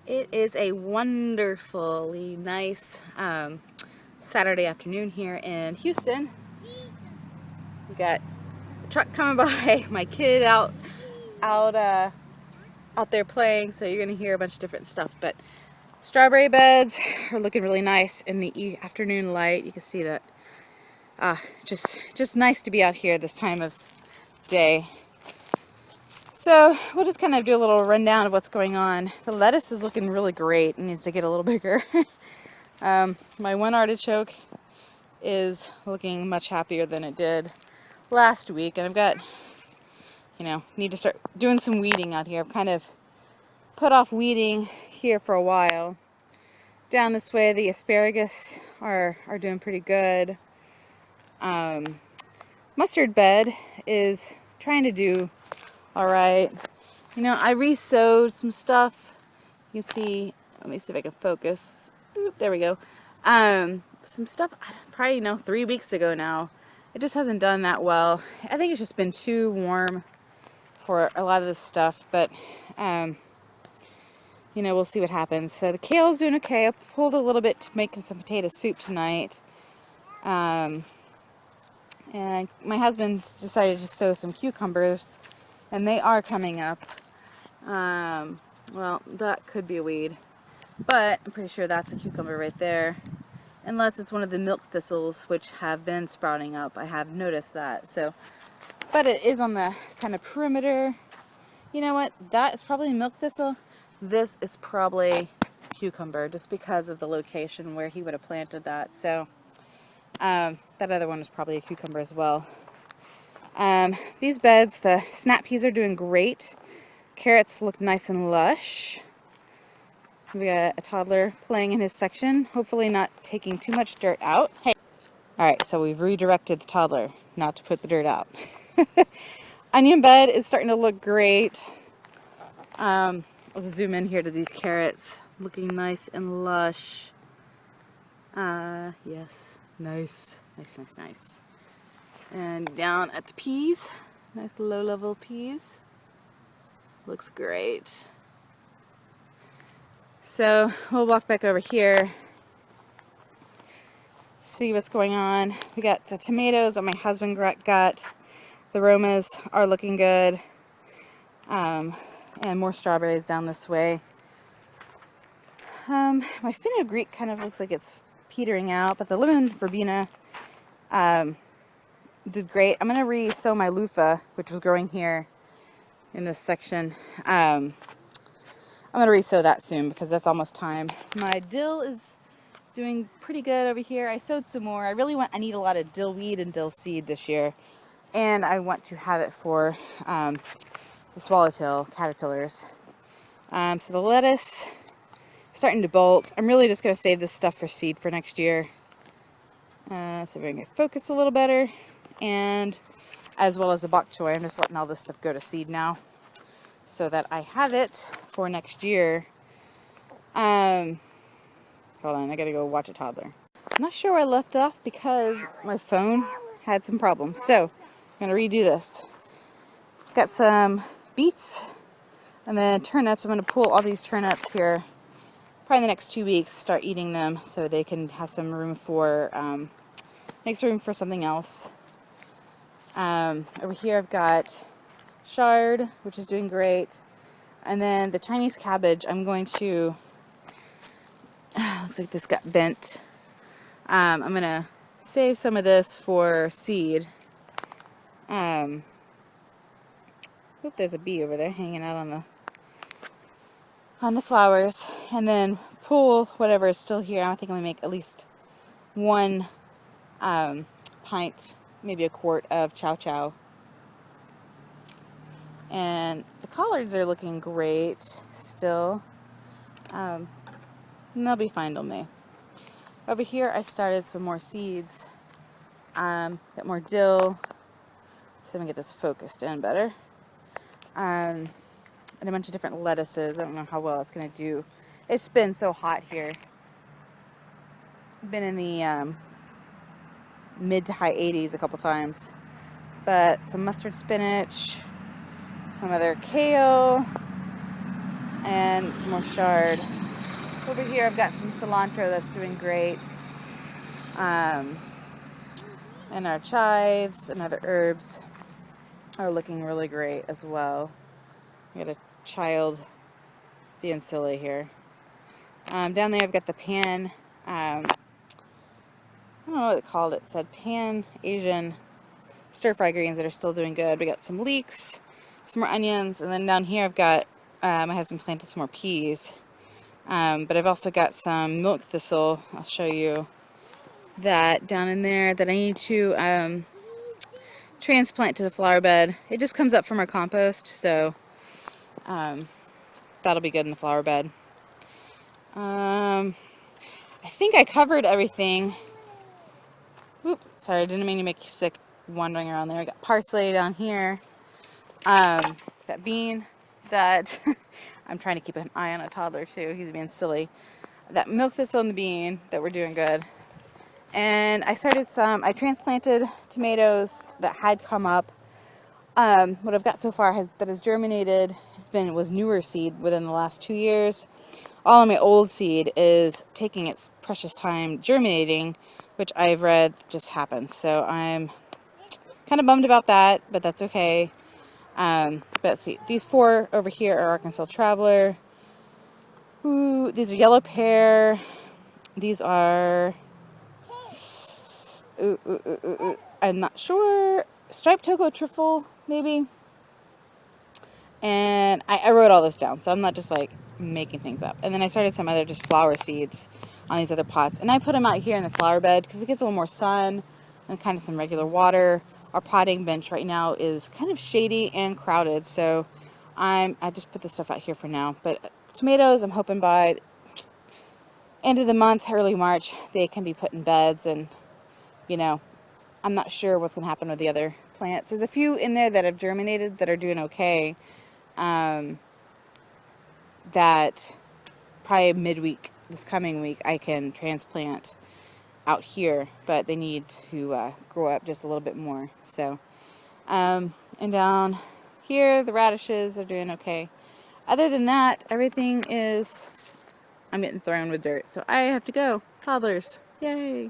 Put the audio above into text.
It is a wonderfully nice Saturday afternoon here in Houston. We got a truck coming by, my kid out there playing, so you're gonna hear a bunch of different stuff. But strawberry beds are looking really nice in the afternoon light. You can see that. Just nice to be out here this time of day. So we'll just kind of do a little rundown of what's going on. The lettuce is looking really great. It needs to get a little bigger. My one artichoke is looking much happier than it did last week, and I've got, need to start doing some weeding out here. I've kind of put off weeding here for a while. Down this way, the asparagus are doing pretty good. Mustard bed is trying to do all right. I re-sowed some stuff. You can see, let me see if I can focus. Oop, there we go. Some stuff probably 3 weeks ago now. It just hasn't done that well. I think it's just been too warm for a lot of this stuff, but we'll see what happens. So the kale's doing okay. I pulled a little bit to making some potato soup tonight. And my husband's decided to sow some cucumbers, and they are coming up. Well, that could be a weed, but I'm pretty sure that's a cucumber right there. Unless it's one of the milk thistles, which have been sprouting up. I have noticed that. So, but it is on the kind of perimeter. You know what? That is probably milk thistle. This is probably cucumber, just because of the location where he would have planted that. So, that other one is probably a cucumber as well. These beds, the snap peas are doing great. Carrots look nice and lush. We got a toddler playing in his section, hopefully not taking too much dirt out. Hey. Alright, so we've redirected the toddler not to put the dirt out. Onion bed is starting to look great. I'll zoom in here to these carrots. Looking nice and lush. Yes. Nice. Nice. And down at the peas. Nice low-level peas. Looks great. So we'll walk back over here, see what's going on. We got the tomatoes that my husband got. The Romas are looking good. And more strawberries down this way. My fenugreek kind of looks like it's petering out, but the lemon verbena did great. I'm going to re-sow my loofah, which was growing here in this section. I'm going to re-sow that soon because that's almost time. My dill is doing pretty good over here. I sowed some more. I need a lot of dill weed and dill seed this year. And I want to have it for the swallowtail caterpillars. So the lettuce is starting to bolt. I'm really just going to save this stuff for seed for next year. So we're going to get focused a little better. And as well as the bok choy, I'm just letting all this stuff go to seed now, so that I have it for next year. Hold on, I gotta go watch a toddler. I'm not sure where I left off because my phone had some problems. So, I'm gonna redo this. Got some beets and then turnips. I'm gonna pull all these turnips here probably in the next 2 weeks, start eating them so they can have some room for, makes room for something else. Over here I've got chard, which is doing great. And then the Chinese cabbage, I'm going to, looks like this got bent. I'm going to save some of this for seed. Oop, there's a bee over there hanging out on the flowers. And then pull whatever is still here. I think I'm going to make at least 1 pint, maybe a quart of chow chow. And the collards are looking great still. And they'll be fine till May. Over here I started some more seeds. Got more dill. So I'm going to get this focused in better. And a bunch of different lettuces. I don't know how well it's going to do. It's been so hot here. Been in the mid to high 80s a couple times. But some mustard spinach. Some other kale. and some more chard. Over here I've got some cilantro that's doing great. And our chives and other herbs are looking really great as well. We got a child being silly here. Down there I've got the pan, I don't know what it called. It said pan Asian stir-fry greens that are still doing good. We got some leeks, some more onions, and then down here I've got, my husband planted some more peas. But I've also got some milk thistle. I'll show you that down in there that I need to transplant to the flower bed. It just comes up from our compost, so that'll be good in the flower bed. I think I covered everything. Oop, sorry, I didn't mean to make you sick wandering around there. I got parsley down here. That bean that I'm trying to keep an eye on a toddler too. He's being silly. That milk thistle and the bean that we're doing good. And I transplanted tomatoes that had come up. What I've got so far that has germinated was newer seed within the last 2 years. All of my old seed is taking its precious time germinating, which I've read just happens. So I'm kind of bummed about that, but that's okay. But let's see, these 4 over here are Arkansas Traveler. Ooh, these are yellow pear. These are, I'm not sure, striped Togo Trifle, maybe. And I wrote all this down, so I'm not just like making things up. And then I started some other just flower seeds on these other pots, and I put them out here in the flower bed because it gets a little more sun and kind of some regular water. Our potting bench right now is kind of shady and crowded, so I just put this stuff out here for now. But tomatoes, I'm hoping by end of the month, early March, they can be put in beds. And you know, I'm not sure what's going to happen with the other plants. There's a few in there that have germinated that are doing okay. That probably midweek, this coming week, I can transplant out here, but they need to grow up just a little bit more. So, and down here, the radishes are doing okay. Other than that, everything is, I'm getting thrown with dirt, so I have to go. Toddlers, yay!